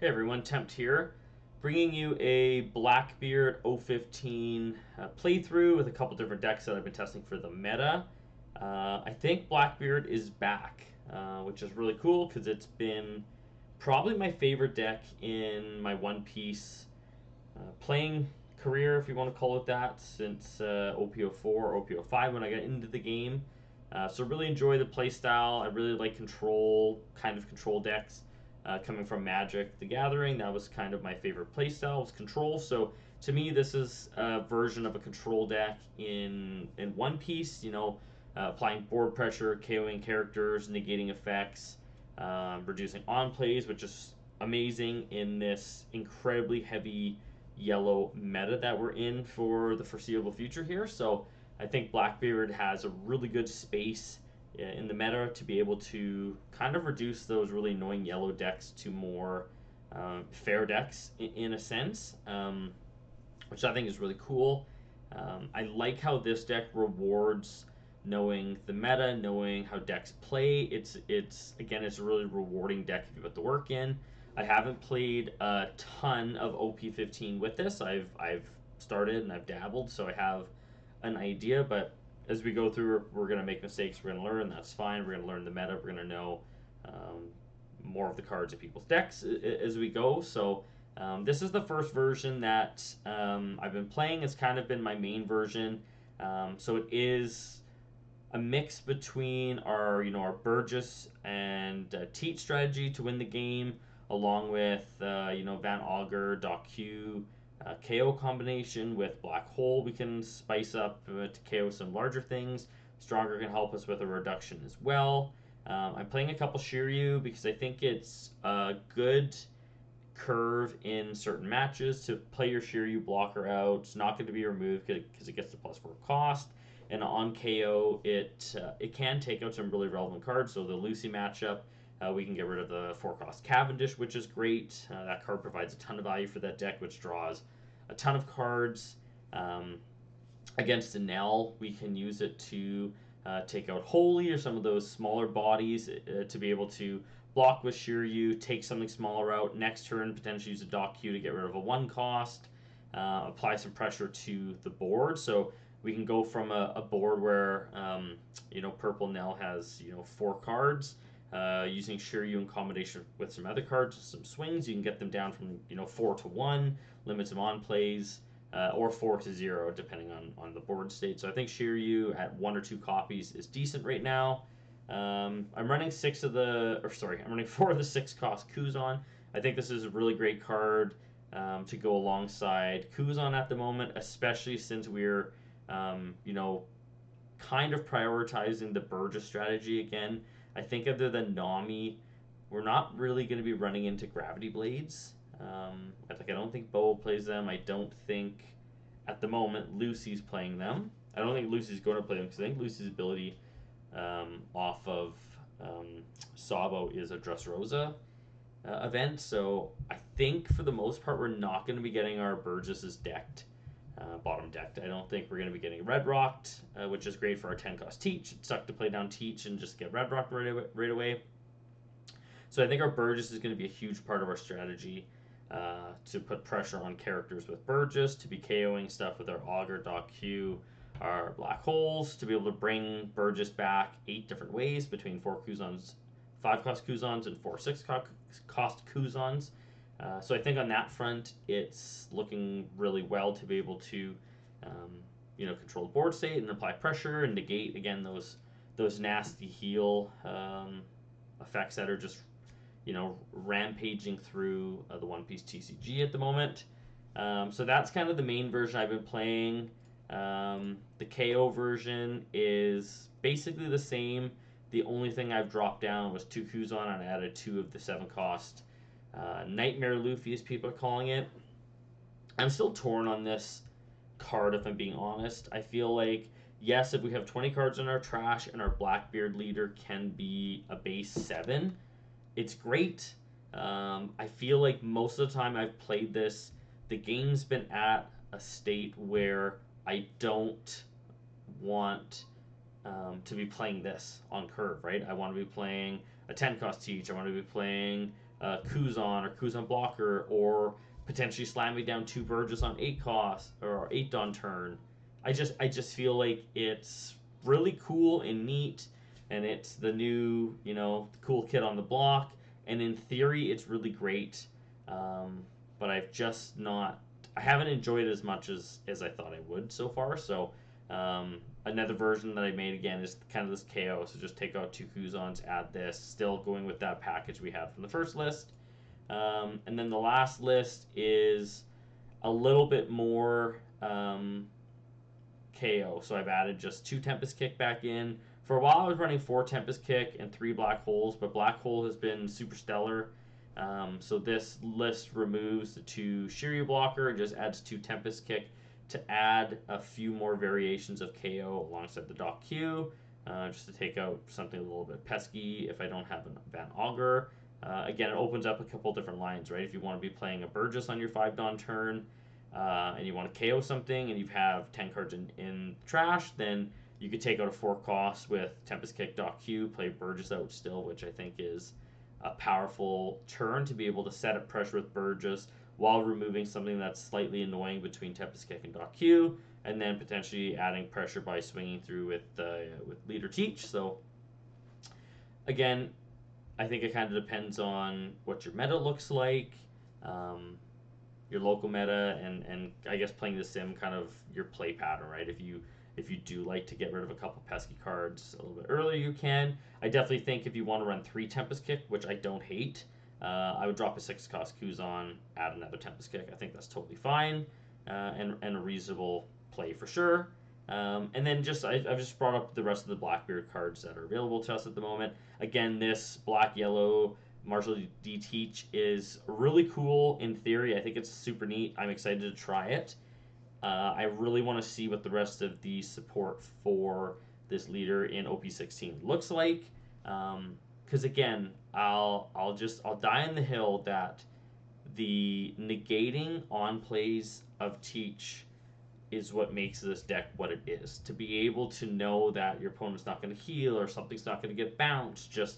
Hey everyone, Tempt here, bringing you a Blackbeard O15 playthrough with a couple different decks that I've been testing for the meta. I think Blackbeard is back, which is really cool because it's been probably my favorite deck in my One Piece playing career, if you want to call it that, since OP04 or OP05 when I got into the game. So really enjoy the playstyle. I really like control decks. Coming from Magic the Gathering, that was kind of my favorite playstyle was control. So to me, this is a version of a control deck in One Piece. Applying board pressure, KOing characters, negating effects, reducing on plays, which is amazing in this incredibly heavy yellow meta that we're in for the foreseeable future here. So I think Blackbeard has a really good space in the meta to be able to kind of reduce those really annoying yellow decks to more fair decks in a sense, which I think is really cool. I like how this deck rewards knowing the meta, knowing how decks play. It's a really rewarding deck if you put the work in. I haven't played a ton of OP15 with this. I've started and I've dabbled, so I have an idea. But as we go through, we're gonna make mistakes. We're gonna learn. That's fine. We're gonna learn the meta. We're gonna know more of the cards in people's decks as we go. So this is the first version that I've been playing. It's kind of been my main version. So it is a mix between our Burgess and Teach strategy to win the game, along with Van Augur, Doc Q, KO combination with Black Hole. We can spice up to KO some larger things. Stronger can help us with a reduction as well. I'm playing a couple Shiryu because I think it's a good curve in certain matches to play your Shiryu blocker out. It's not going to be removed because it gets the +4 cost. And on KO, it can take out some really relevant cards. So the Lucy matchup, we can get rid of the 4-cost Cavendish, which is great. That card provides a ton of value for that deck, which draws a ton of cards. Against Enel, we can use it to take out Holy or some of those smaller bodies to be able to block with Shiryu, take something smaller out. Next turn, potentially use a Doc Q to get rid of a 1-cost, apply some pressure to the board. So we can go from a board where Purple Nell has 4 cards. Using Shiryu in combination with some other cards, some swings, you can get them down from 4 to 1, limit them on plays, or 4 to 0, depending on the board state. So I think Shiryu at 1 or 2 copies is decent right now. I'm running 4 of the 6-cost Kuzan. I think this is a really great card to go alongside Kuzan at the moment, especially since we're, kind of prioritizing the Burgess strategy again. I think other than Nami, we're not really going to be running into Gravity Blades. I don't think Bo plays them. I don't think, at the moment, Lucy's playing them. I don't think Lucy's going to play them because I think Lucy's ability off of Sabo is a Dressrosa event. So I think for the most part, we're not going to be getting our Burgesses decked. Bottom decked. I don't think we're going to be getting Red Rocked, which is great for our 10-cost Teach. It sucked to play down Teach and just get Red Rocked right away. So I think our Burgess is going to be a huge part of our strategy to put pressure on characters with Burgess, to be KOing stuff with our Augur, Doc Q, our Black Holes, to be able to bring Burgess back 8 different ways between 4 Kuzans, 5-cost Kuzans, and 4 6-cost Kuzans. So I think on that front, it's looking really well to be able to, control the board state and apply pressure and negate again those nasty heal effects that are just, rampaging through the One Piece TCG at the moment. So that's kind of the main version I've been playing. The KO version is basically the same. The only thing I've dropped down was 2 Kuzan and I added 2 of the 7-cost. Nightmare Luffy, as people are calling it. I'm still torn on this card, if I'm being honest. I feel like, yes, if we have 20 cards in our trash and our Blackbeard leader can be a base 7, it's great. I feel like most of the time I've played this, the game's been at a state where I don't want to be playing this on curve, right? I want to be playing a 10-cost Teach. I want to be playing Kuzan or Kuzan blocker, or potentially slamming down 2 Burgess on 8 cost or 8 on turn. I just feel like it's really cool and neat, and it's the new, you know, cool kid on the block, and in theory it's really great. But I haven't enjoyed it as much as I thought I would so far. So another version that I made again is kind of this KO. So just take out 2 Kuzans, add this, still going with that package we had from the first list. And then the last list is a little bit more KO. So I've added just 2 Tempest Kick back in. For a while I was running 4 Tempest Kick and 3 Black Holes, but Black Hole has been super stellar. So this list removes the 2 Shiryu Blocker and just adds 2 Tempest Kick to add a few more variations of KO alongside the Doc Q, just to take out something a little bit pesky if I don't have a Van Augur. Again, it opens up a couple different lines, right? If you want to be playing a Burgess on your 5-Don turn, and you want to KO something and you have 10 cards in trash, then you could take out a 4 cost with Tempest Kick, Doc Q, play Burgess out still, which I think is a powerful turn to be able to set up pressure with Burgess while removing something that's slightly annoying between Tempest Kick and Doc Q, and then potentially adding pressure by swinging through with Leader Teach. So again, I think it kind of depends on what your meta looks like, your local meta, and I guess playing the sim kind of your play pattern, right? If you do like to get rid of a couple pesky cards a little bit earlier, you can. I definitely think if you want to run 3 Tempest Kick, which I don't hate, I would drop a 6 cost Kuzan, add another Tempest Kick. I think that's totally fine, and a reasonable play for sure. And then I've just brought up the rest of the Blackbeard cards that are available to us at the moment. Again, this black-yellow Marshall D Teach is really cool in theory. I think it's super neat. I'm excited to try it. I really want to see what the rest of the support for this leader in OP16 looks like. Because again, I'll die on the hill that the negating on plays of Teach is what makes this deck what it is. To be able to know that your opponent's not going to heal or something's not going to get bounced, just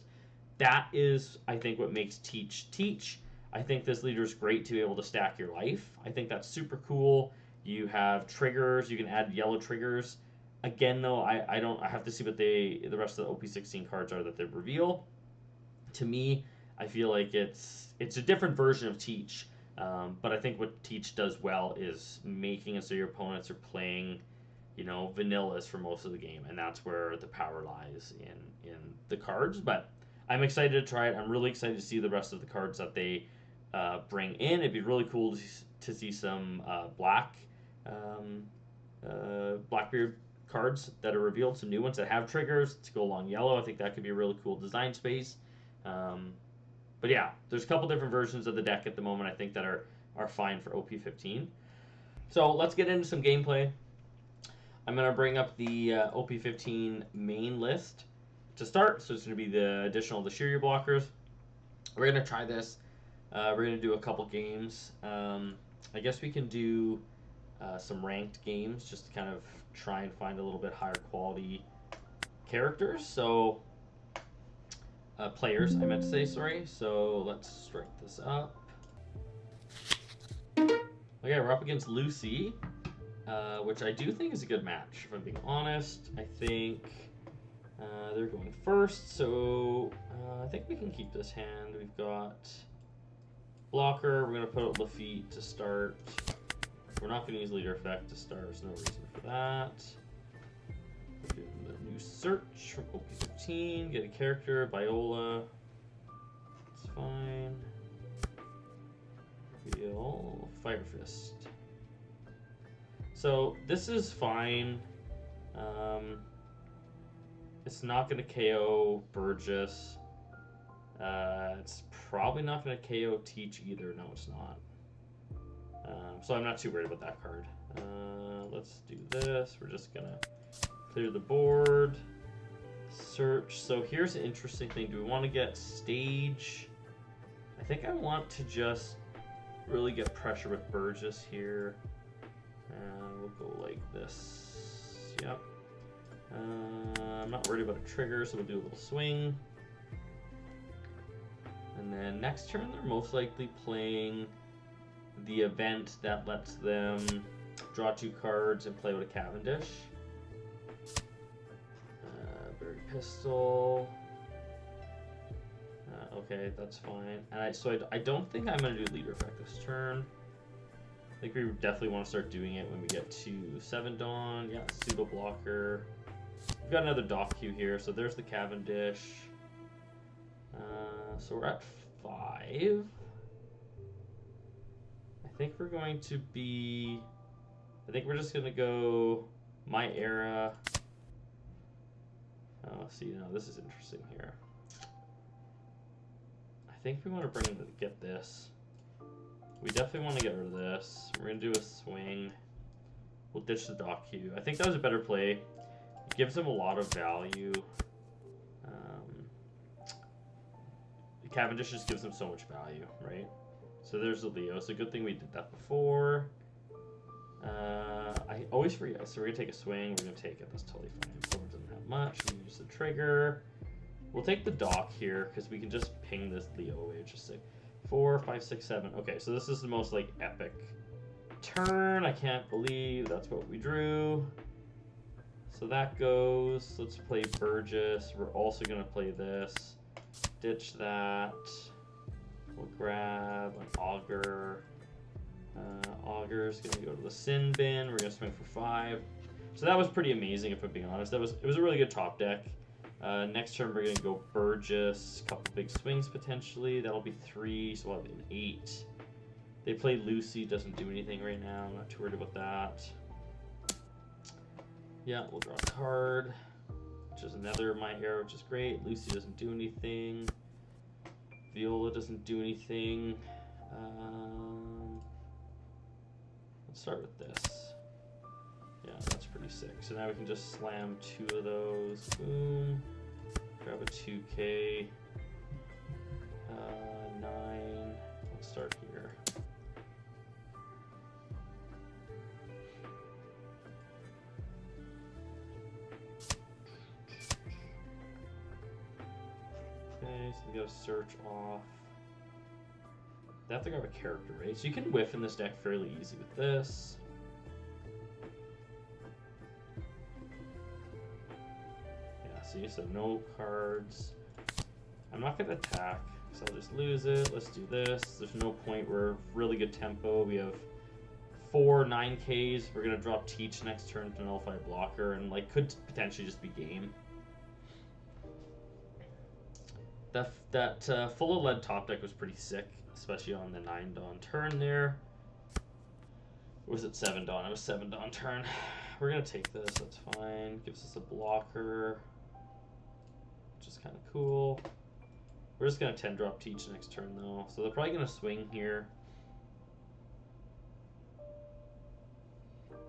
that is, I think, what makes Teach Teach. I think this leader is great to be able to stack your life. I think that's super cool. You have triggers. You can add yellow triggers. Again, though, I have to see what the rest of the OP16 cards are that they reveal. To me, I feel like it's a different version of Teach. But I think what Teach does well is making it so your opponents are playing, vanillas for most of the game, and that's where the power lies in the cards. But I'm excited to try it. I'm really excited to see the rest of the cards that they bring in. It'd be really cool to see some Blackbeard cards that are revealed, some new ones that have triggers to go along yellow. I think that could be a really cool design space. But yeah, there's a couple different versions of the deck at the moment, I think, that are fine for OP15. So let's get into some gameplay. I'm going to bring up the OP15 main list to start. So it's going to be the additional the Shiryu blockers. We're going to try this. We're going to do a couple games. I guess we can do some ranked games just to kind of try and find a little bit higher quality characters. So players, I meant to say, sorry. So let's strike this up. Okay, we're up against Lucy, which I do think is a good match, if I'm being honest. I think they're going first, so I think we can keep this hand. We've got blocker. We're going to put out Lafitte to start. We're not going to use leader effect to start. There's no reason for that. Do a new search from OP15. Get a character. Viola. That's fine. Reveal Fire Fist. So this is fine. It's not going to KO Burgess. It's probably not going to KO Teach either. No, it's not. So I'm not too worried about that card. Let's do this. We're just going to clear the board. Search. So here's an interesting thing. Do we want to get stage? I think I want to just really get pressure with Burgess here. We'll go like this. Yep. I'm not worried about a trigger, so we'll do a little swing. And then Next turn, they're most likely playing the event that lets them draw 2 cards and play with a Cavendish. Buried Pistol. Okay, that's fine. And I don't think I'm going to do Leader Effect this turn. I think we definitely want to start doing it when we get to 7 Dawn. Yeah, Pseudo Blocker. We've got another dock queue here, so there's the Cavendish. So we're at 5. I think we're going to be... I think we're just going to go My Era. Oh, see, now this is interesting here. I think we want to get this. We definitely want to get rid of this. We're going to do a swing. We'll ditch the dock queue. I think that was a better play. It gives them a lot of value. Cavendish just gives them so much value, right? So there's the Leo. It's a good thing we did that before. I always forget. So we're going to take a swing. We're going to take it. That's totally fine. Forward doesn't have much. We use the trigger. We'll take the dock here because we can just ping this Leo away. Just like 4, 5, 6, 7. Okay, so this is the most like epic turn. I can't believe that's what we drew. So that goes. Let's play Burgess. We're also going to play this. Ditch that. We'll grab an Augur. Augur's going to go to the Sin Bin. We're going to swing for 5. So that was pretty amazing, if I'm being honest. It was a really good top deck. Next turn, we're going to go Burgess. A couple big swings, potentially. That'll be 3, so we'll have an 8. They play Lucy. Doesn't do anything right now. I'm not too worried about that. Yeah, we'll draw a card. Which is another My Arrow, which is great. Lucy doesn't do anything. Viola doesn't do anything. Let's start with this. Yeah, that's pretty sick. So now we can just slam 2 of those. Boom. Grab a 2K. 9. Let's start here. Okay, so we gotta search off. They have to grab a character, right? So you can whiff in this deck fairly easy with this. Yeah, see, so no cards. I'm not gonna attack, so I'll just lose it. Let's do this. There's no point. We're really good tempo. We have 4 9Ks. We're gonna drop Teach next turn to nullify blocker, and like could potentially just be game. That full of lead top deck was pretty sick, especially on the 9 Dawn turn there. Or was it 7 Dawn? It was 7 Dawn turn. We're gonna take this. That's fine. Gives us a blocker, which is kind of cool. We're just gonna 10 drop Teach next turn though, so they're probably gonna swing here.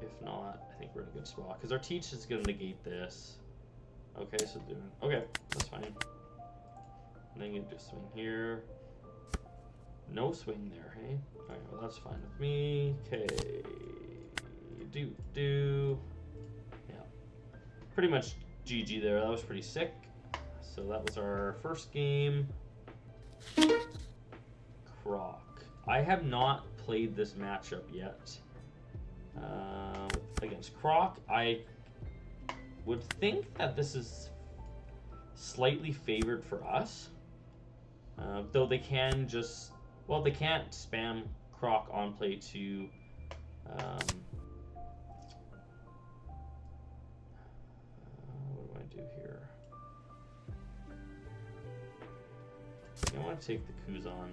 If not, I think we're in a good spot because our Teach is gonna negate this. Okay, so okay, that's fine. And then you can just swing here. No swing there, hey? Alright, well that's fine with me. Okay. Yeah. Pretty much GG there. That was pretty sick. So that was our first game. Croc. I have not played this matchup yet. Against Croc. I would think that this is slightly favored for us. Though they can just, well, they can't spam Croc on play to what do I do here? I want to take the Kuzan.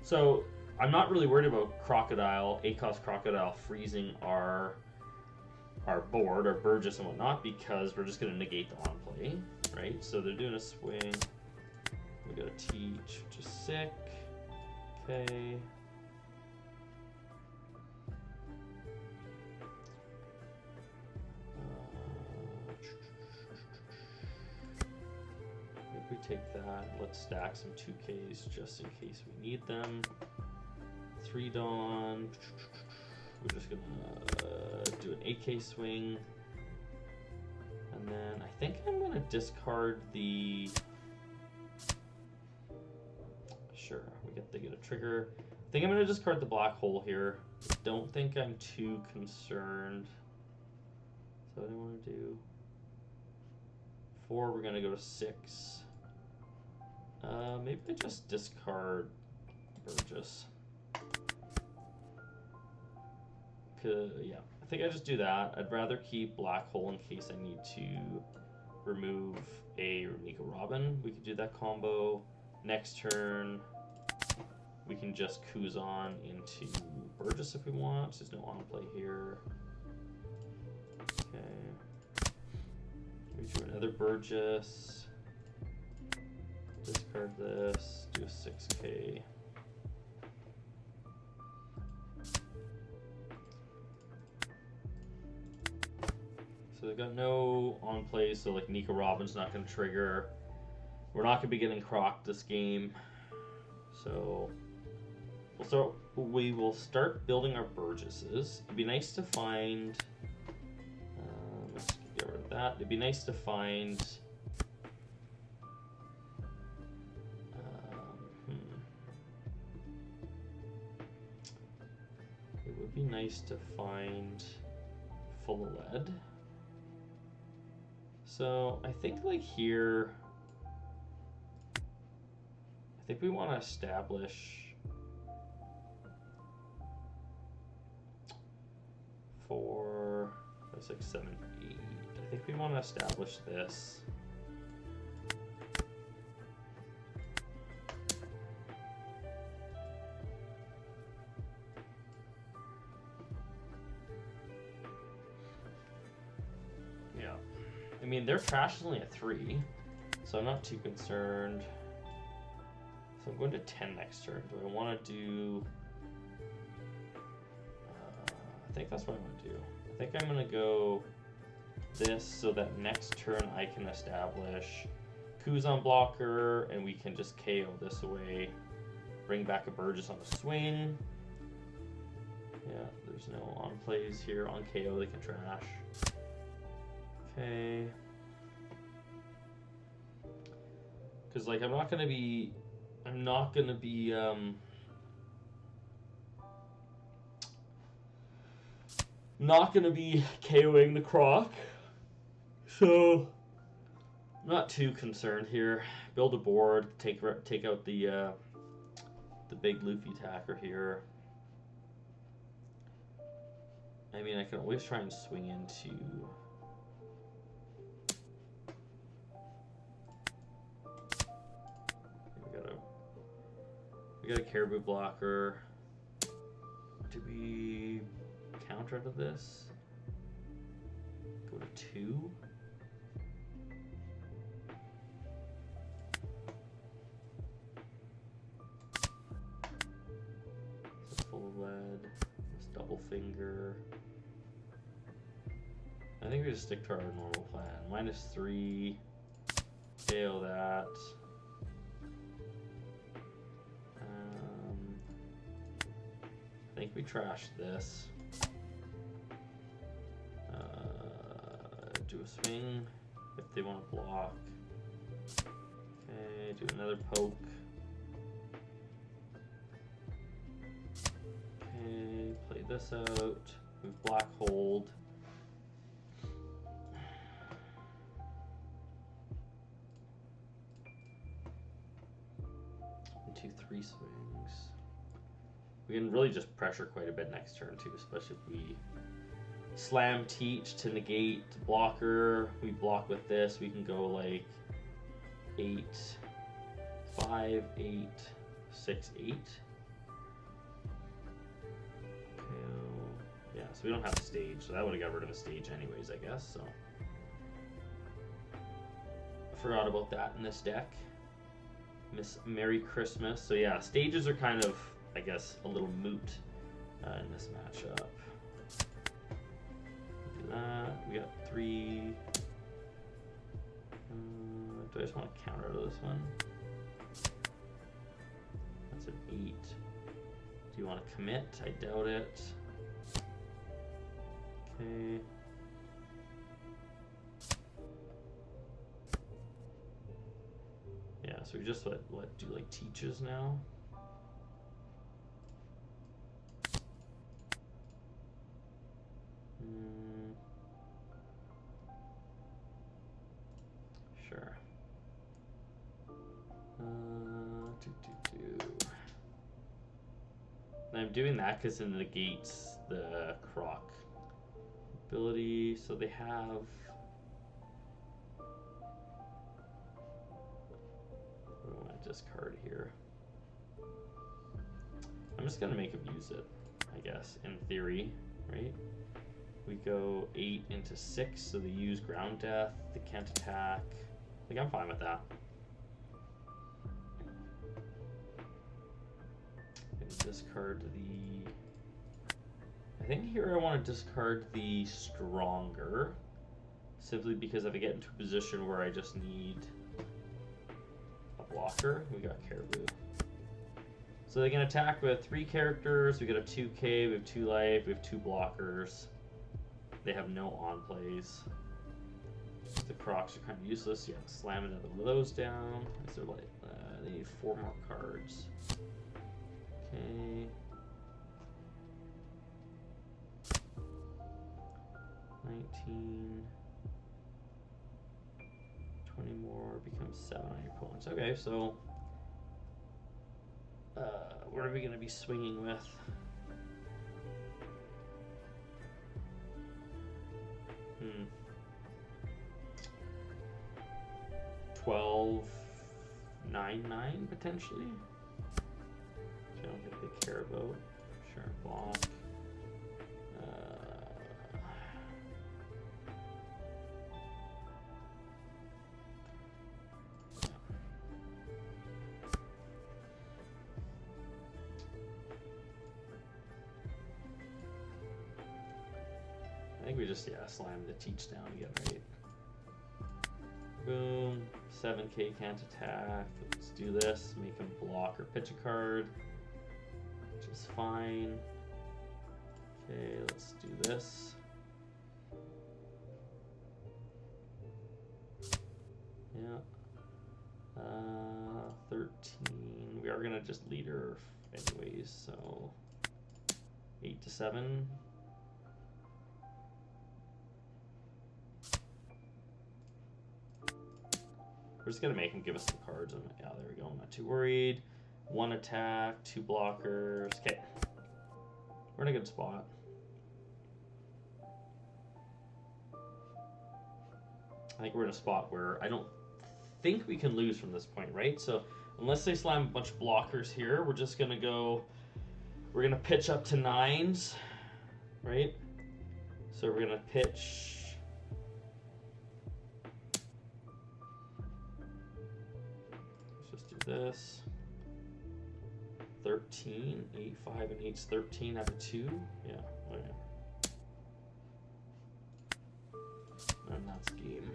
So I'm not really worried about Crocodile, ACOS Crocodile freezing our board, our Burgess and whatnot, because we're just going to negate the on play, right? So they're doing a swing. We got a Teach, which is sick. Okay. If we take that, let's stack some 2Ks just in case we need them. 3 Dawn. We're just gonna do an 8K swing. And then I think I'm gonna discard the Sure, they get a trigger. I think I'm gonna discard the black hole here. Don't think I'm too concerned. So what do I want to do? 4, we're gonna go to 6. Maybe I just discard Burgess. Yeah, I think I just do that. I'd rather keep black hole in case I need to remove a Nico Robin. We could do that combo. Next turn, we can just Kuzan into Burgess if we want. There's no on play here. Okay. We do another Burgess. Discard this. Do a 6K. So they've got no on plays, so like Nico Robin's not going to trigger. We're not going to be getting crocked this game. So we will start building our Burgesses. It'd be nice to find... let's get rid of that. It'd be nice to find... It would be nice to find full lead. So I think like here, I think we want to establish 4, 5, 6, 7, 8. I think we want to establish this. I mean, their trash is only a 3, so I'm not too concerned. So I'm going to 10 next turn. Do I want to do... I think that's what I want to do. I think I'm going to go this so that next turn I can establish Kuzan blocker, and we can just KO this away. Bring back a Burgess on the swing. Yeah, there's no on plays here. On KO, they can trash. Okay. Because like I'm not gonna be KOing the Croc, so I'm not too concerned here. Build a board, take out the big Luffy attacker here. I mean, I can always try and swing into. We got a Caribou blocker. Do we counter to this? Go to 2? So full of lead. This double finger. I think we just stick to our normal plan. -3. KO that. I think we trash this. Do a swing if they want to block. Okay, do another poke. Okay, play this out. Move black hold. And 2, 3 swings. We can really just pressure quite a bit next turn too, especially if we slam teach to negate blocker. We block with this. We can go like 8, 5, 8, 6, 8. Okay, yeah, so we don't have a stage, so that would have got rid of a stage anyways, I guess. So I forgot about that in this deck. Miss Merry Christmas. So yeah, stages are kind of, I guess, a little moot in this matchup. Do that. We got 3. Do I just want to counter to this one? That's an 8. Do you want to commit? I doubt it. Okay. Yeah, so we just let do like teaches now. I'm doing that because it negates the Croc ability. So they have. What do I want to discard here? I'm just gonna make him use it, I guess, in theory, right? We go 8 into 6, so they use ground death. They can't attack. Like, I'm fine with that. Discard the. I think here I want to discard the stronger, simply because if I get into a position where I just need a blocker, we got Caribou. So they can attack with 3 characters. We got a 2K, we have 2 life, we have 2 blockers. They have no on plays. The Crocs are kind of useless. Yeah, slam another one of those down. Is there like they need 4 more cards. Okay. 19. 20 more becomes 7 on your opponents. Okay, so what are we going to be swinging with? Hmm. 12, 9, 9 potentially. I don't think they care about. Sure, block. I think we just slam the teach down again, right? Boom. 7K can't attack. Let's do this. Make him block or pitch a card, which is fine. Okay, let's do this. Yeah. 13. We are gonna just lead her anyways, so 8 to 7. We're just gonna make him give us some cards. And yeah, there we go. I'm not too worried. 1 attack, 2 blockers. Okay, we're in a good spot. I think we're in a spot where I don't think we can lose from this point, right? So unless they slam a bunch of blockers here, we're just gonna go. We're gonna pitch up to 9s, right? So we're gonna pitch. This 13, 8, 5, and 8's 13 out of 2. Yeah, okay. And that's game.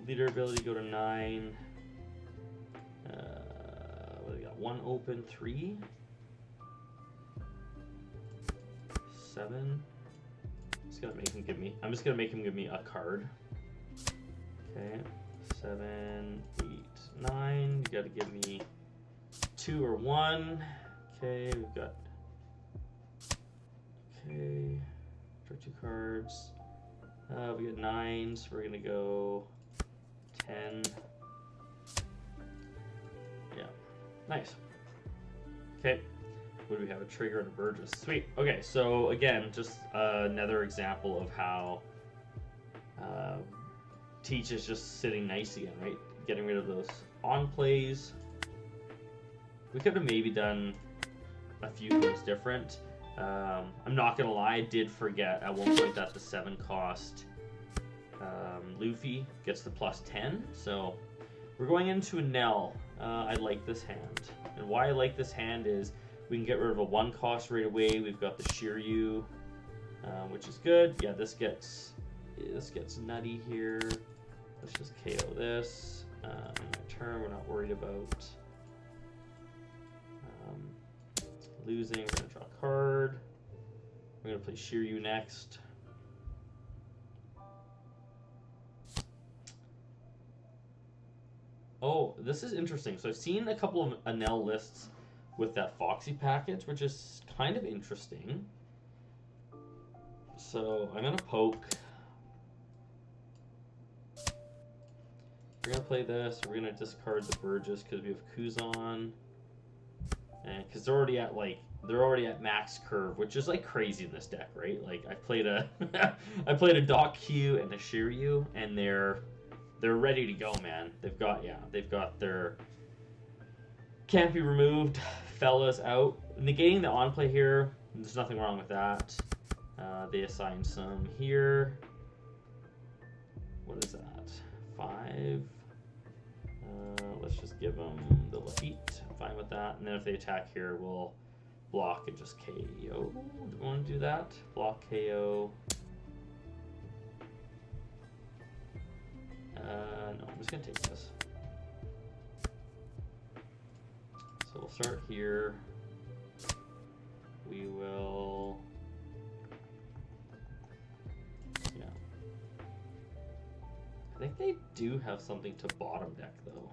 Leader ability go to 9. What do we got? 1 open, 3, 7. Just gonna make him give me. I'm just gonna make him give me a card. Okay, 7, 8, 9. You gotta give me 2 or 1. Okay, we've got. Okay, draw 2 cards. We got 9s. We're gonna go 10. Yeah, nice. Okay, what do we have? A trigger and a Burgess. Sweet. Okay, so again, just another example of how. Teach is just sitting nice again, right? Getting rid of those on plays. We could have maybe done a few things different. I'm not gonna lie, I did forget at one point that the 7 cost Luffy gets the +10. So we're going into a Nell. I like this hand, and why I like this hand is we can get rid of a 1 cost right away. We've got the Shiryu, which is good. Yeah, this gets nutty here. Let's just KO this. My turn, we're not worried about losing. We're going to draw a card. We're going to play Shiryu next. Oh, this is interesting. So I've seen a couple of Anel lists with that Foxy package, which is kind of interesting. So I'm going to poke. we're gonna play this. We're gonna discard the Burgess because we have Kuzan, and because they're already at max curve, which is like crazy in this deck, right? Like I played a I played a Doc Q and a Shiryu, and they're ready to go, man. They've got their can't be removed fellas out, negating the on play here. There's nothing wrong with that. They assign some here. What is that? 5. Let's just give them the Lafitte. I'm fine with that. And then if they attack here, we'll block and just KO. Do we want to do that? Block KO. No, I'm just going to take this. So we'll start here. We will... Yeah. I think they do have something to bottom deck, though.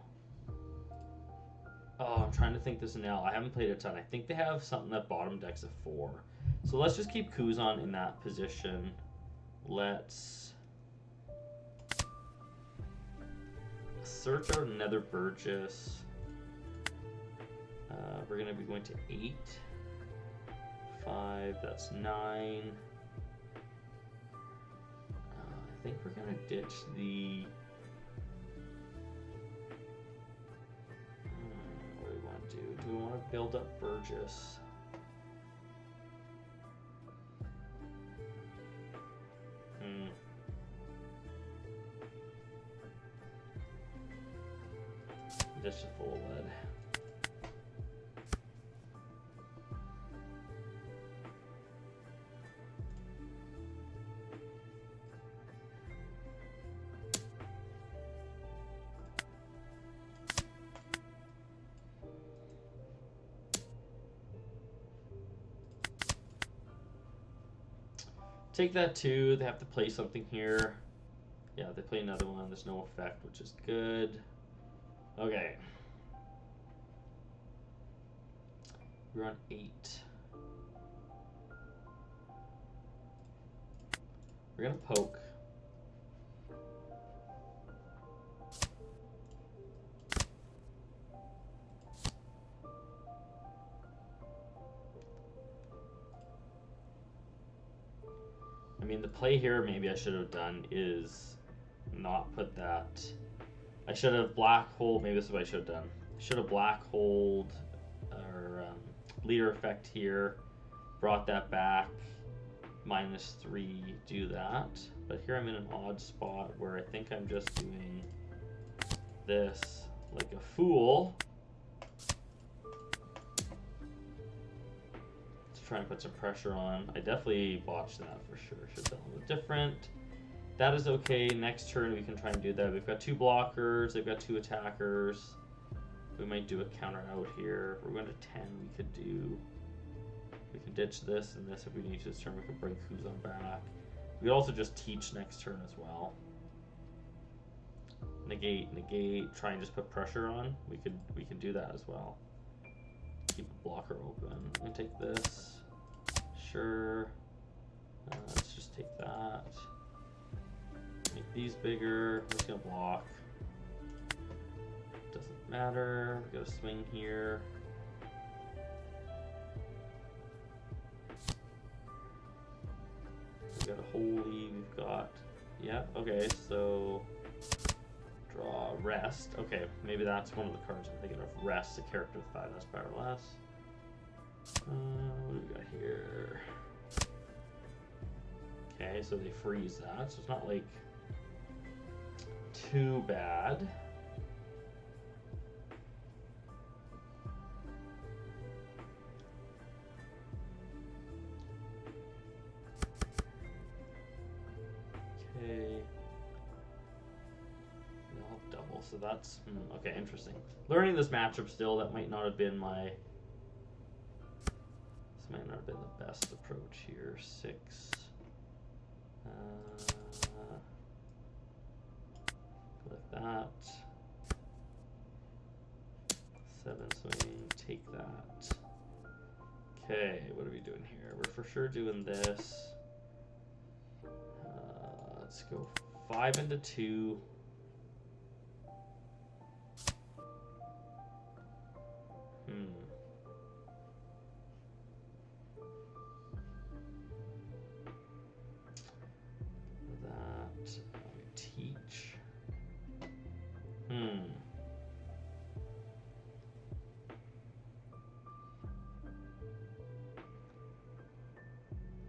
Oh, I'm trying to think this now. I haven't played a ton. I think they have something that bottom decks a 4. So let's just keep Kuzan in that position. Let's search out another Burgess. We're going to be going to 8. 5, that's 9. I think we're going to ditch the... what do we want to do? Do we want to build up Burgess? Just a full lead. Take that too. They have to play something here. Yeah, they play another one. There's no effect, which is good. Okay. We're on 8. We're gonna poke. I mean, the play here maybe I should have done is not put that. I should have black hole. Maybe this is what I should have done. I should have black holed or leader effect here. Brought that back. -3. Do that. But here I'm in an odd spot where I think I'm just doing this like a fool. Try and put some pressure on. I definitely botched that for sure. Should have done a little different. That is okay. Next turn we can try and do that. We've got 2 blockers. They've got 2 attackers. We might do a counter out here. We're going to 10. We could do... We can ditch this and this if we need to this turn. We could bring Kuzan back. We could also just teach next turn as well. Negate, negate. Try and just put pressure on. We can do that as well. Keep the blocker open. I'm going to take this. Sure. Let's just take that. Make these bigger. We're just going to block. Doesn't matter. We got a swing here. We've got a holy. We've got... Yeah, okay, so... Draw rest. Okay, maybe that's one of the cards I'm thinking of. Rest, a character with 5 less power less. What do we got here? Okay, so they freeze that, so it's not like too bad. Okay. Double, so that's okay, interesting. Learning this matchup still, that might not have been my... This might not have been the best approach here. 6. Like that. 7 swing, take that. Okay, what are we doing here? We're for sure doing this. Let's go 5 into 2. Hmm. That teach. Hmm.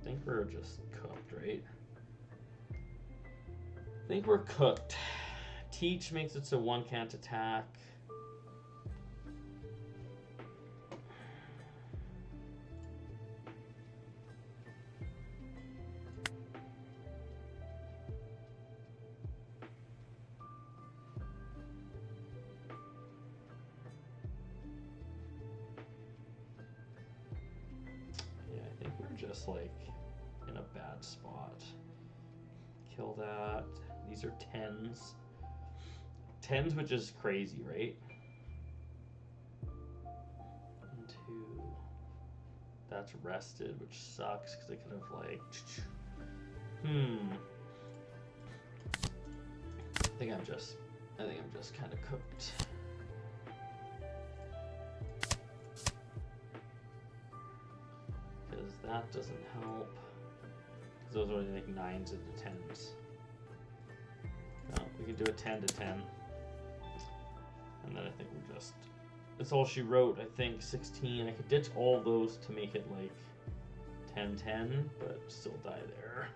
I think we're just cooked, right? I think we're cooked. Teach makes it so one can't attack. Yeah, I think we're just like in a bad spot. Kill that. These are 10s. 10s, which is crazy, right? 1, 2. That's rested, which sucks because I could have like. I think I'm just kind of cooked. Because that doesn't help. Because those are like 9s into 10s. No, we can do a 10 to 10. And then I think we're just. That's all she wrote, I think. 16. I could ditch all those to make it like 10-10, but still die there.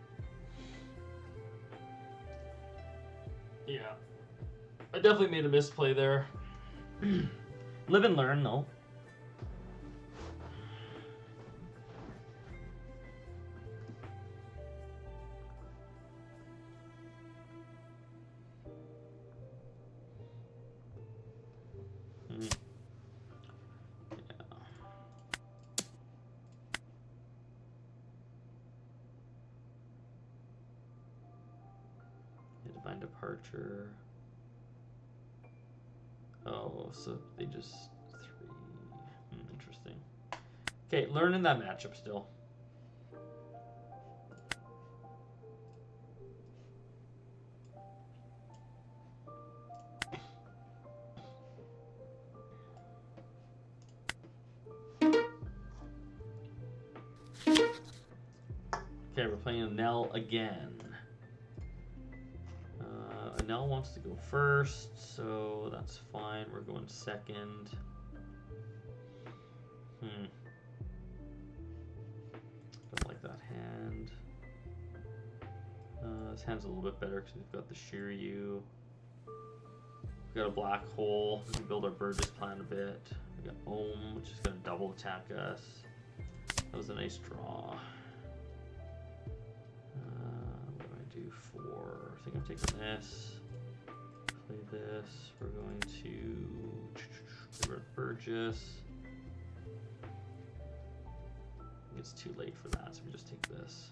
Yeah. I definitely made a misplay there. Live and learn, though. Divine Departure. Oh, so they just 3. Interesting. Okay, learning that matchup still. Okay, we're playing Anel again. Anel wants to go first, so that's fine. We're going second. Don't like that hand. This hand's a little bit better because we've got the Shiryu. We've got a black hole. We can build our Burgess plan a bit. We got Ohm, which is going to double attack us. That was a nice draw. What do I do for? I think I'm taking this. Play this. We're going to get rid of Burgess. I think it's too late for that, so we just take this.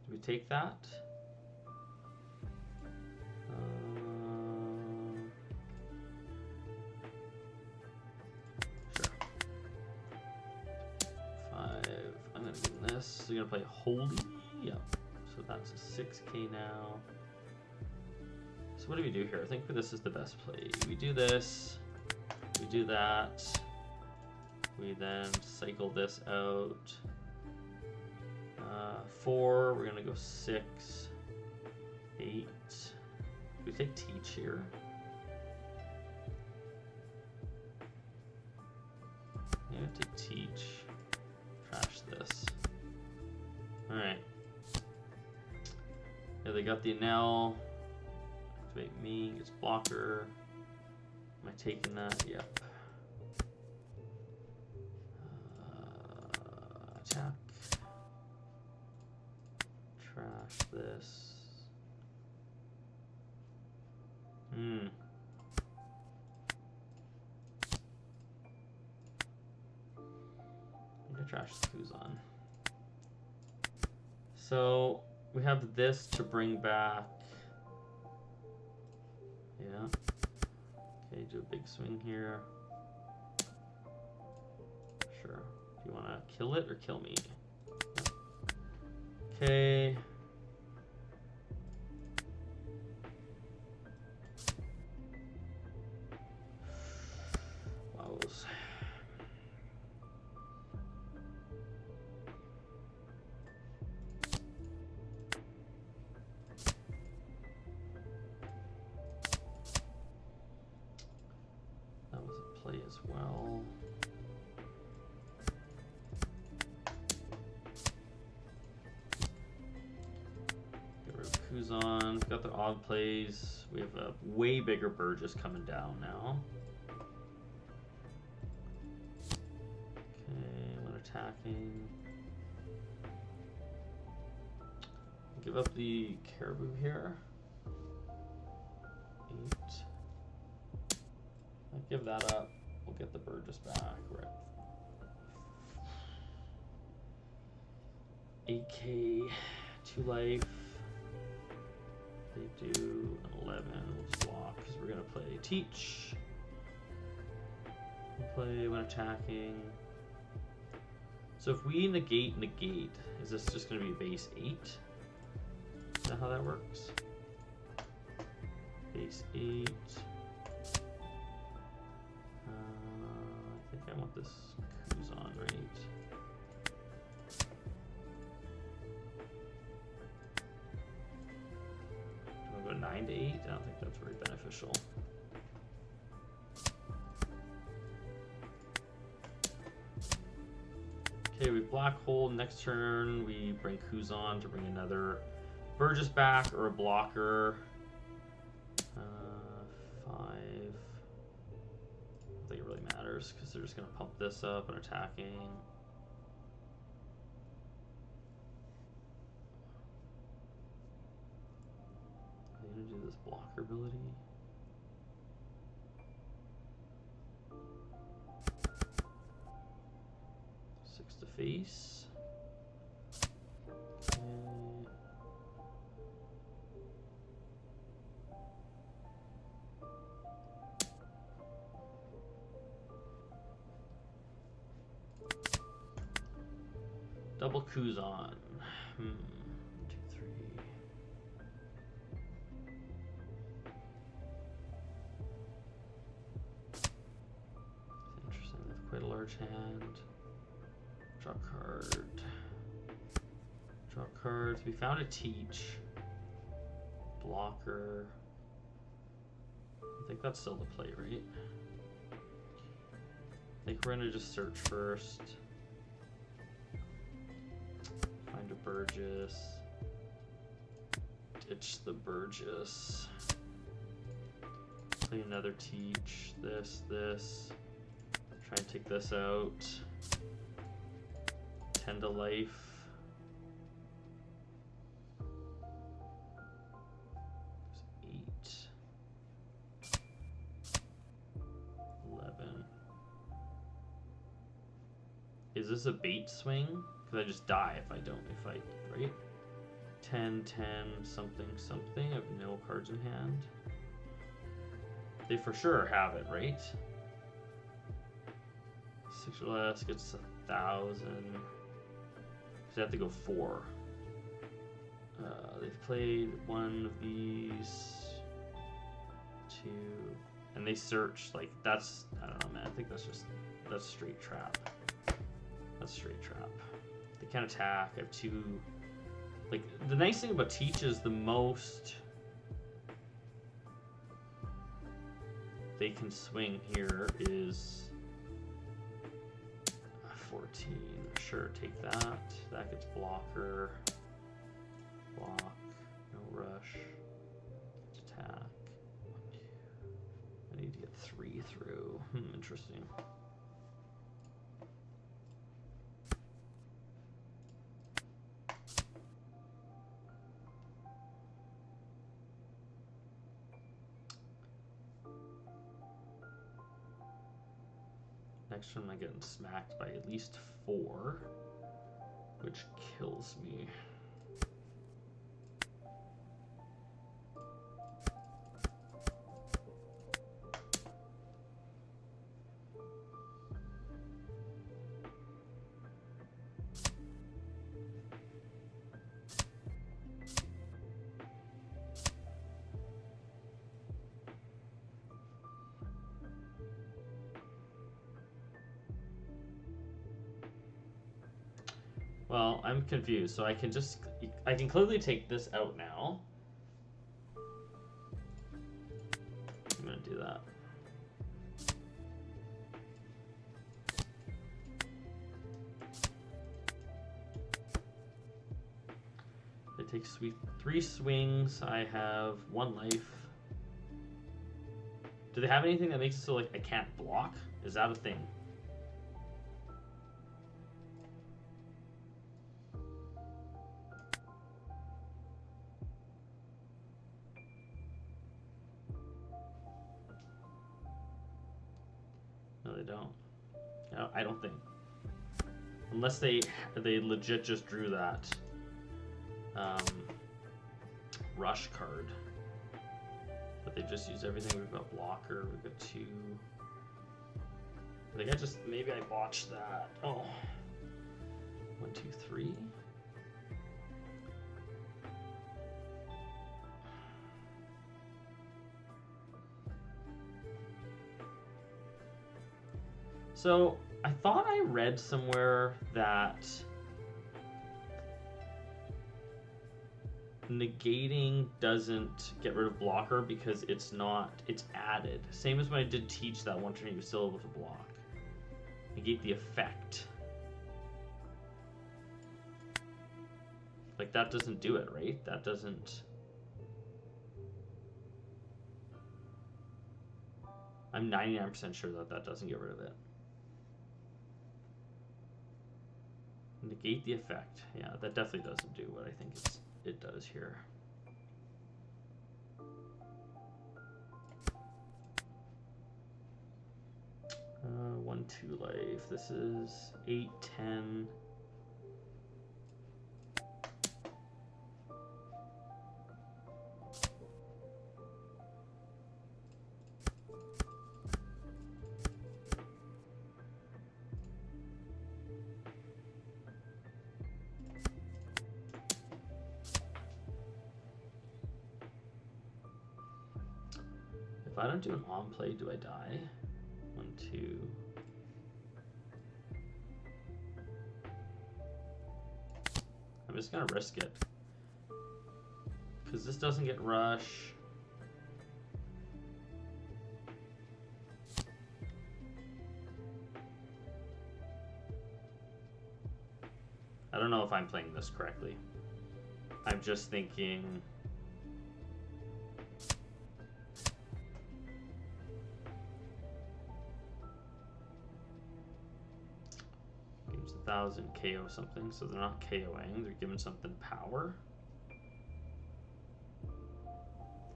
Do we take that? Sure. 5. I'm gonna give this. So you're gonna play Holy? Yep. So that's a 6k now. So what do we do here? I think this is the best play. We do this. We do that. We then cycle this out. 4, we're gonna go 6, 8. We take Teach here. Yeah, take Teach. Trash this. Alright. Yeah, they got the Anel. Activate me, gets blocker. Am I taking that? Yep. Attack. Trash this. I'm gonna trash Kuzan. So we have this to bring back. Yeah. Okay, do a big swing here. Sure. Do you want to kill it or kill me? Okay. Wows. That was a play as well. Get rid of Kuzan. We've got the odd plays. We have a way bigger Burgess coming down now. Okay, when attacking. Give up the Caribou here. 8. I'll give that up. We'll get the Burgess back. We're at 8k, 2 life. They do an 11. We'll just block because we're going to play Teach. We'll play when attacking. So if we negate, is this just going to be base 8? Is that how that works? Base 8. I think I want this Kuzan, right? Do I go 9 to 8? I don't think that's very beneficial. Okay, we black hole. Next turn, we bring Kuzan to bring another Burgess back or a blocker. 5. I don't think it really matters because they're just going to pump this up and attacking. Are they going to do this blocker ability? To face. Okay. Double Kuzan. 2, 3. Interesting. They have quite a large hand. Draw card. Draw cards. We found a Teach. Blocker. I think that's still the play, right? I think we're gonna just search first. Find a Burgess. Ditch the Burgess. Play another Teach. This. Try and take this out. 10 to life. 8. 11. Is this a bait swing? Because I just die if I don't, right? 10, something. I have no cards in hand. They for sure have it, right? 6 or less gets 1,000. They have to go 4. They've played one of these, 2, and they search. Like that's, I don't know, man. I think that's straight trap. That's straight trap. They can't attack. I have 2. Like the nice thing about Teach is the most they can swing here is 14. Sure, take that. That gets blocker. Block. No rush. Attack. 1, 2. I need to get 3 through. Interesting. Next turn, I'm getting smacked by at least 4, which kills me. Well, I'm confused. So I can clearly take this out now. I'm gonna do that. They take 3 swings. I have 1 life. Do they have anything that makes it so like I can't block? Is that a thing? No, they don't. No, I don't think. Unless they legit just drew that rush card. But they just use everything. We've got blocker, we've got 2. I think maybe I botched that. Oh. 1, 2, 3. So I thought I read somewhere that negating doesn't get rid of blocker because it's added. Same as when I did teach that one turn he was still able to block. Negate the effect. Like that doesn't do it, right? That doesn't... I'm 99% sure that doesn't get rid of it. Negate the effect. Yeah, that definitely doesn't do what I think it does here. Uh, 1, 2 life. This is 8, 10. If I don't do an on play, do I die? 1, 2. I'm just gonna risk it. Because this doesn't get rush. I don't know if I'm playing this correctly. I'm just thinking... Game's 1,000 KO something, so they're not KOing, they're giving something power.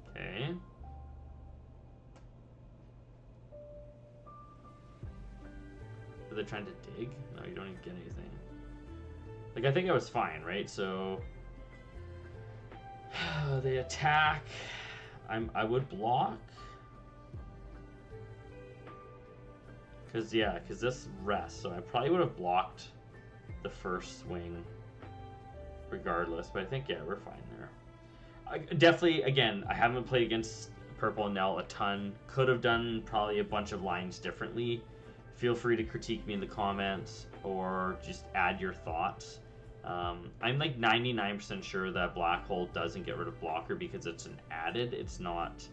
Okay. Are they trying to dig? No, you don't even get anything. Like, I think I was fine, right? So they attack. I would block. Because this rests. So I probably would have blocked the first swing regardless. But I think, yeah, we're fine there. Definitely, again, I haven't played against Purple and Nell a ton. Could have done probably a bunch of lines differently. Feel free to critique me in the comments or just add your thoughts. I'm like 99% sure that Black Hole doesn't get rid of blocker because it's an added, it's not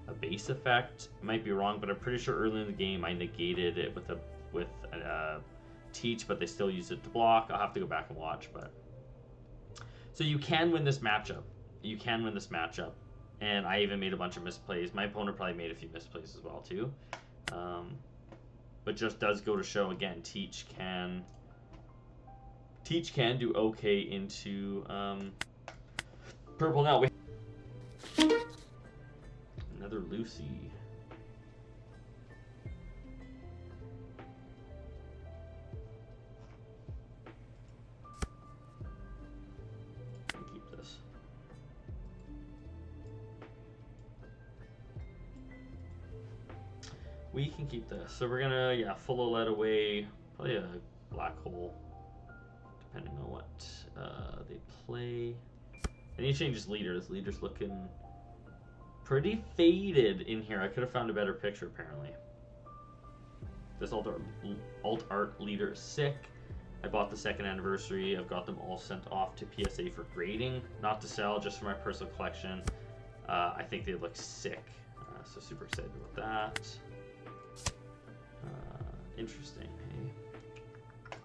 a base effect. I might be wrong, but I'm pretty sure early in the game I negated it with a teach, but they still use it to block. I'll have to go back and watch, but so you can win this matchup. You can win this matchup, and I even made a bunch of misplays. My opponent probably made a few misplays as well too, but just does go to show again. Teach can do okay into Purple now. Another Lucy. Keep this. We can keep this. So we're gonna, full lead away. Probably a Black Hole. Depending on what they play. And he changes leaders. Leader's looking pretty faded in here. I could have found a better picture, apparently. This alt art leader is sick. I bought the second anniversary. I've got them all sent off to PSA for grading, not to sell, just for my personal collection. I think they look sick, so super excited about that. Interesting, hey?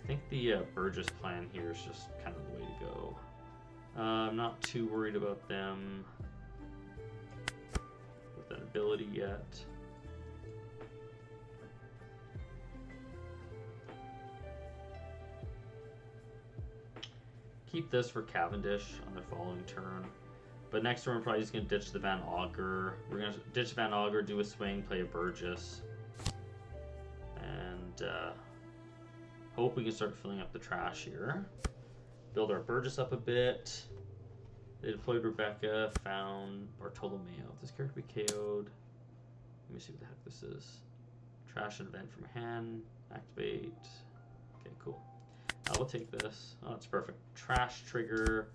I think the Burgess plan here is just kind of the way to go. I'm not too worried about them with that ability yet. Keep this for Cavendish on their following turn. But next turn, we're probably just going to ditch the Van Auger. We're going to ditch Van Auger, do a swing, play a Burgess. And hope we can start filling up the trash here. Build our Burgess up a bit. They deployed Rebecca, found Bartolomeo. If this character be KO'd, let me see what the heck this is. Trash an event from hand, activate. Okay, cool. We'll take this. Oh, that's perfect. Trash trigger.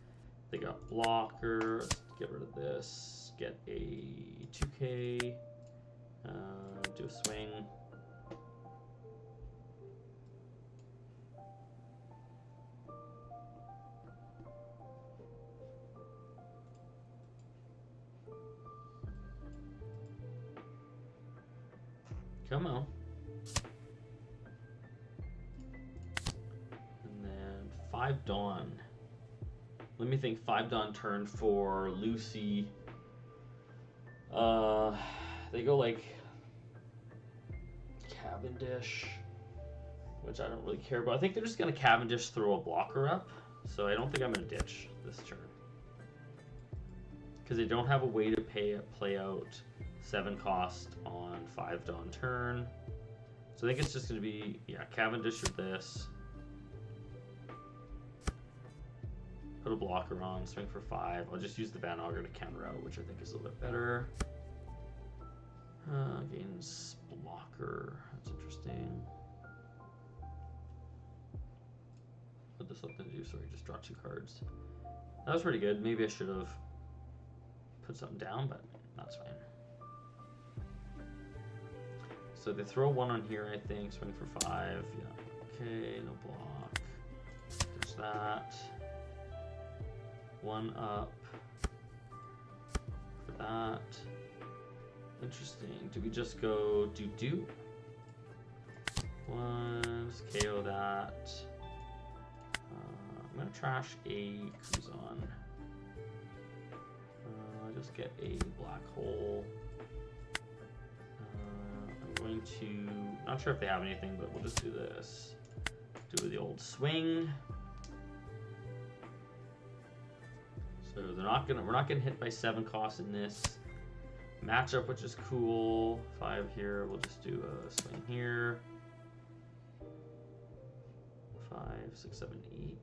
They got blocker. Let's get rid of this. Get a 2K. Do a swing. Come on. And then 5 Dawn. Let me think. 5 Dawn turn for Lucy. They go like Cavendish, which I don't really care about. I think they're just gonna Cavendish throw a blocker up, so I don't think I'm gonna ditch this turn because they don't have a way to play out 7 cost on 5 Dawn turn. So I think it's just gonna be Cavendish or this. Put a blocker on, swing for 5. I'll just use the Van Auger to counter out, which I think is a little bit better. Gains blocker. That's interesting. What this something to do? Sorry, just draw 2 cards. That was pretty good. Maybe I should have put something down, but that's fine. So they throw 1 on here, I think. Swing for 5. Yeah. Okay, no block. There's that. 1 up for that. Interesting. Do we just go do? 1, just KO that. I'm gonna trash a Kuzan. Just get a black hole. I'm going to, not sure if they have anything, but we'll just do this. Do the old swing. So we're not getting hit by 7 costs in this matchup, which is cool. 5 here. We'll just do a swing here. 5, 6, 7, 8.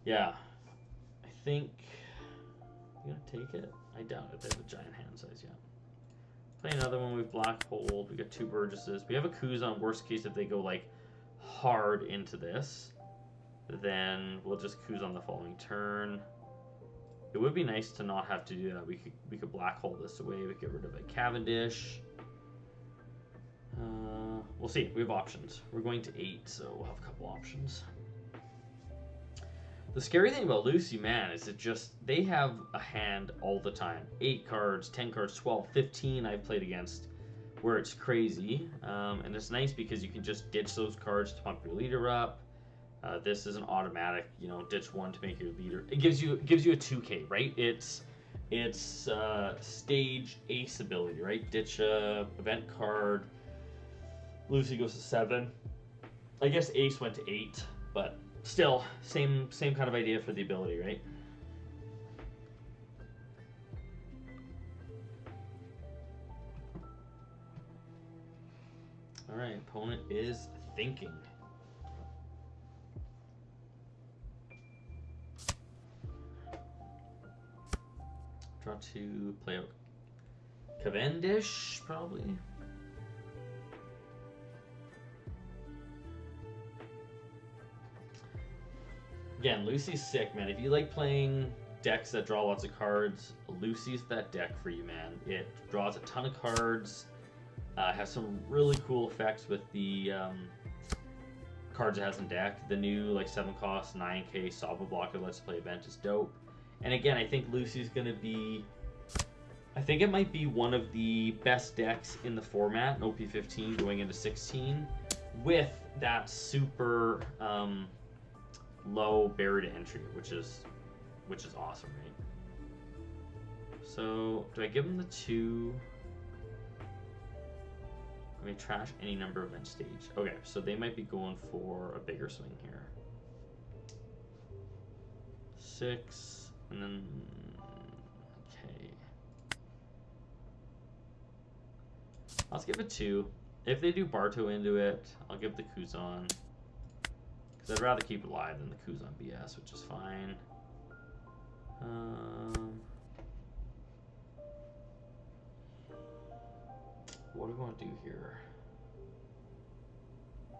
Yeah, I think you gonna take it. I doubt it. They have a giant hand size, yeah. Play another one with black hold. We got 2 Burgesses. We have a Kuzan. Worst case, if they go like hard into this, then we'll just Kuzan the following turn. It would be nice to not have to do that. We could black hole this away. We get rid of a Cavendish. We'll see. We have options. We're going to 8, so we'll have a couple options. The scary thing about Lucy, man, is they have a hand all the time. 8 cards, 10 cards, 12, 15 I've played against where it's crazy. And it's nice because you can just ditch those cards to pump your leader up. This is an automatic, ditch 1 to make your leader. It gives you a 2K, right? It's stage ace ability, right? Ditch a event card. Lucy goes to 7. I guess ace went to 8, but still, same kind of idea for the ability, right? All right, opponent is thinking. Draw 2, play out Cavendish, probably. Again, Lucy's sick, man. If you like playing decks that draw lots of cards, Lucy's that deck for you, man. It draws a ton of cards, has some really cool effects with the cards it has in deck. The new like 7 cost 9k Saba blocker Let's Play event is dope. And again, I think Lucy's gonna be, I think it might be one of the best decks in the format in OP15 going into 16 with that super low barrier to entry, which is awesome, right? So do I give them the 2? I may trash any number of end stage. Okay, so they might be going for a bigger swing here. 6, and then okay. Let's give it 2. If they do Barto into it, I'll give the Kuzan. Because I'd rather keep it alive than the Kuzan BS, which is fine. What do we want to do here? I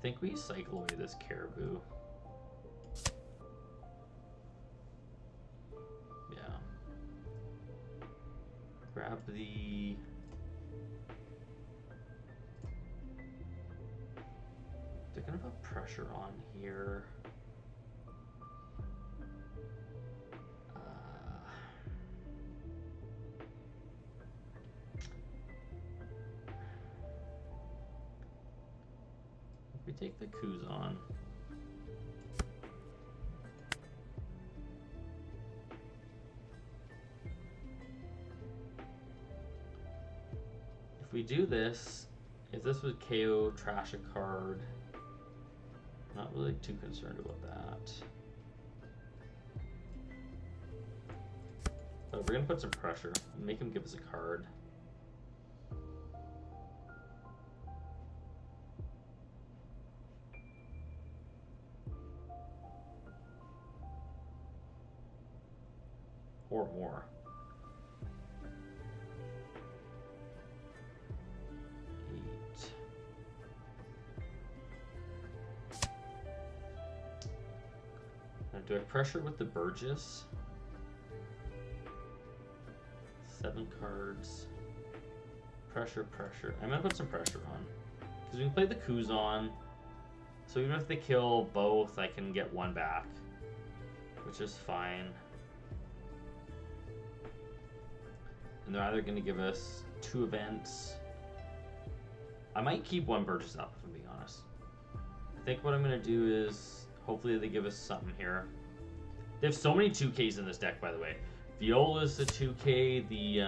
think we cycle away this Caribou. Yeah. Grab the... They're gonna put pressure on here. If we take the Kuzan, if we do this, if this would KO trash a card, not really too concerned about that. But we're gonna put some pressure, make him give us a card. Or more. 8. Now do I pressure with the Burgess? 7 cards. Pressure, pressure. I'm gonna put some pressure on. Because we can play the Kuzan. So even if they kill both, I can get 1 back. Which is fine. And they're either going to give us 2 events. I might keep 1 Burgess up, if I'm being honest. I think what I'm going to do is, hopefully they give us something here. They have so many 2Ks in this deck, by the way. Viola's a 2K, the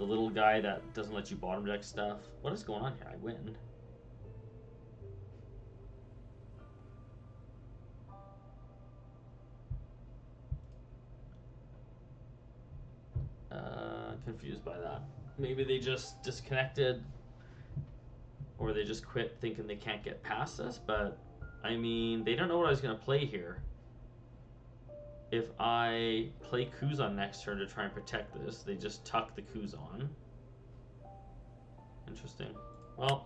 little guy that doesn't let you bottom deck stuff. What is going on here? I win. Confused by that. Maybe they just disconnected, or they just quit thinking they can't get past us, but I mean, they don't know what I was going to play here. If I play Kuzan next turn to try and protect this, they just tuck the Kuzan. Interesting. Well,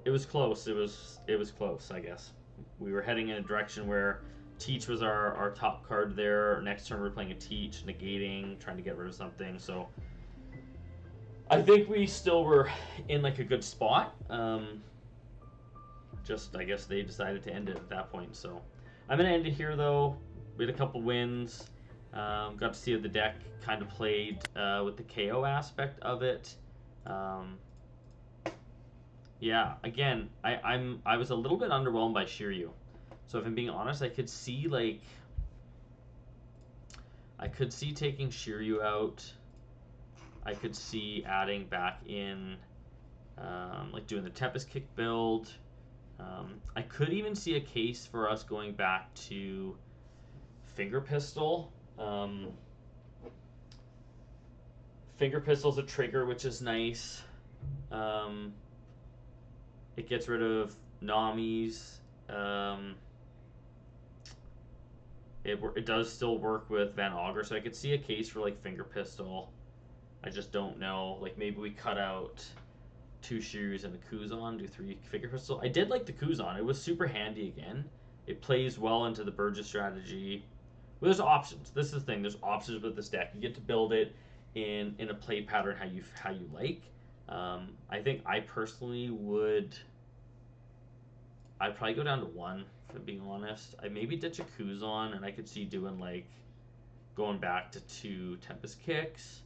it was close. It was close, I guess. We were heading in a direction where Teach was our top card there. Next turn we're playing a Teach, negating, trying to get rid of something. So I think we still were in like a good spot. Just I guess they decided to end it at that point. So I'm gonna end it here though. We had a couple wins. Got to see how the deck kind of played with the KO aspect of it. Yeah, again, I was a little bit underwhelmed by Shiryu. So if I'm being honest, I could see taking Shiryu out. I could see adding back in, like doing the Tempest Kick build. I could even see a case for us going back to Finger Pistol. Finger Pistol's a trigger, which is nice. It gets rid of Nami's. It does still work with Van Augur, so I could see a case for like Finger Pistol. I just don't know. Like maybe we cut out 2 Shirus and a Kuzan, do 3 Figure Pistol. I did like the Kuzan. It was super handy again. It plays well into the Burgess strategy. Well, there's options. This is the thing. There's options with this deck. You get to build it in a play pattern how you like. I think I personally would. I'd probably go down to 1, if I'm being honest. I maybe ditch a Kuzan, and I could see doing like going back to 2 Tempest Kicks,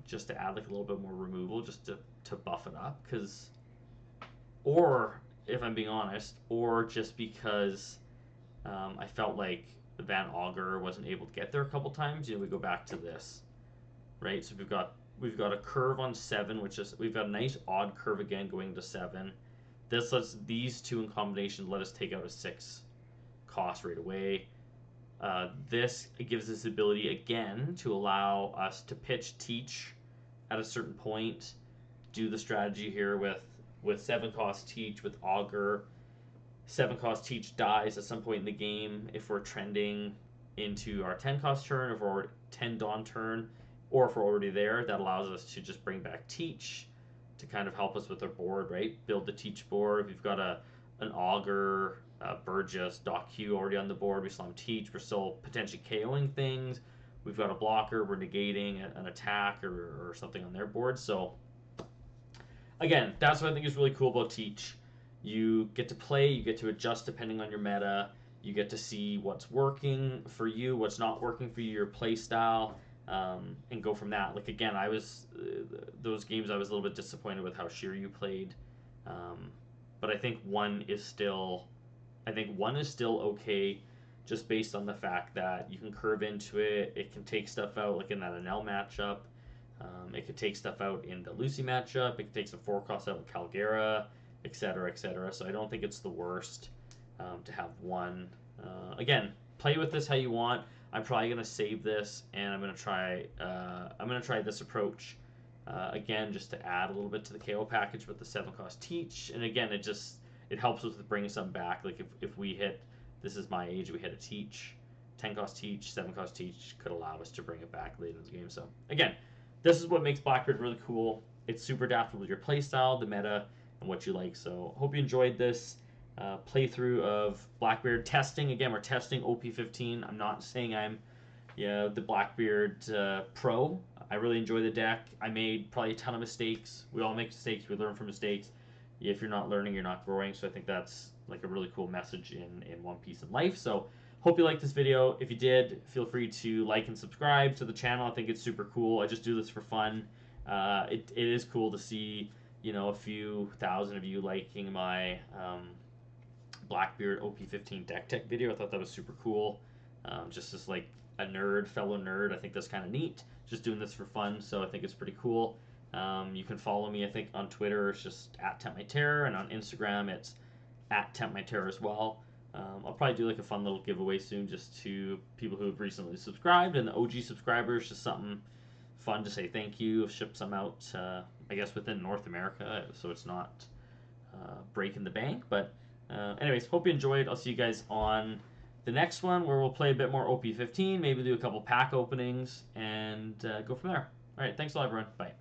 just to add like a little bit more removal, just to buff it up. Because, or if I'm being honest, or just because I felt like Van Augur wasn't able to get there a couple times. We go back to this, right? So we've got a curve on 7, which is we've got a nice odd curve again going to 7. This lets these 2 in combination let us take out a 6 cost right away. This gives us the ability again to allow us to pitch teach at a certain point. Do the strategy here with 7 cost teach with Augur. 7 cost teach dies at some point in the game if we're trending into our 10 cost turn, if we're 10 dawn turn, or if we're already there. That allows us to just bring back teach to kind of help us with our board, right? Build the teach board. We've got an Augur, Burgess, Doc Q already on the board. We slam teach. We're still potentially KOing things. We've got a blocker. We're negating an attack or something on their board. So again, that's what I think is really cool about teach. You get to play, you get to adjust depending on your meta, you get to see what's working for you, what's not working for you, your play style, and go from that. Like again, those games I was a little bit disappointed with how Shiryu played, but I think one is still okay, just based on the fact that you can curve into it. It can take stuff out, like in that Anel matchup. It could take stuff out in the Lucy matchup. It could take some 4 costs out with Calgera, etc., etc. So I don't think it's the worst to have one. Again, play with this how you want. I'm probably gonna save this, and I'm gonna try this approach again, just to add a little bit to the KO package with the 7 cost teach. And again, it helps us with bringing some back. Like if we hit, this is my age, we hit a teach, 10 cost teach, 7 cost teach could allow us to bring it back later in the game. So again, this is what makes Blackbeard really cool. It's super adaptable to your playstyle, the meta, and what you like. So hope you enjoyed this playthrough of Blackbeard testing. Again, we're testing OP15. I'm not saying I'm the Blackbeard pro. I really enjoy the deck. I made probably a ton of mistakes. We all make mistakes. We learn from mistakes. If you're not learning, you're not growing. So I think that's like a really cool message in One Piece in life. So hope you liked this video. If you did, feel free to like and subscribe to the channel. I think it's super cool. I just do this for fun. It is cool to see, a few thousand of you liking my Blackbeard OP15 deck tech video. I thought that was super cool. Just as like a fellow nerd, I think that's kind of neat. Just doing this for fun, so I think it's pretty cool. You can follow me, I think, on Twitter. It's just @TempMyTerror, and on Instagram, it's @TempMyTerror as well. I'll probably do like a fun little giveaway soon, just to people who have recently subscribed, and the OG subscribers, just something fun to say thank you. I've shipped some out, I guess, within North America, so it's not breaking the bank. But anyways, hope you enjoyed. I'll see you guys on the next one, where we'll play a bit more OP15, maybe do a couple pack openings, and go from there. All right, thanks a lot, everyone. Bye.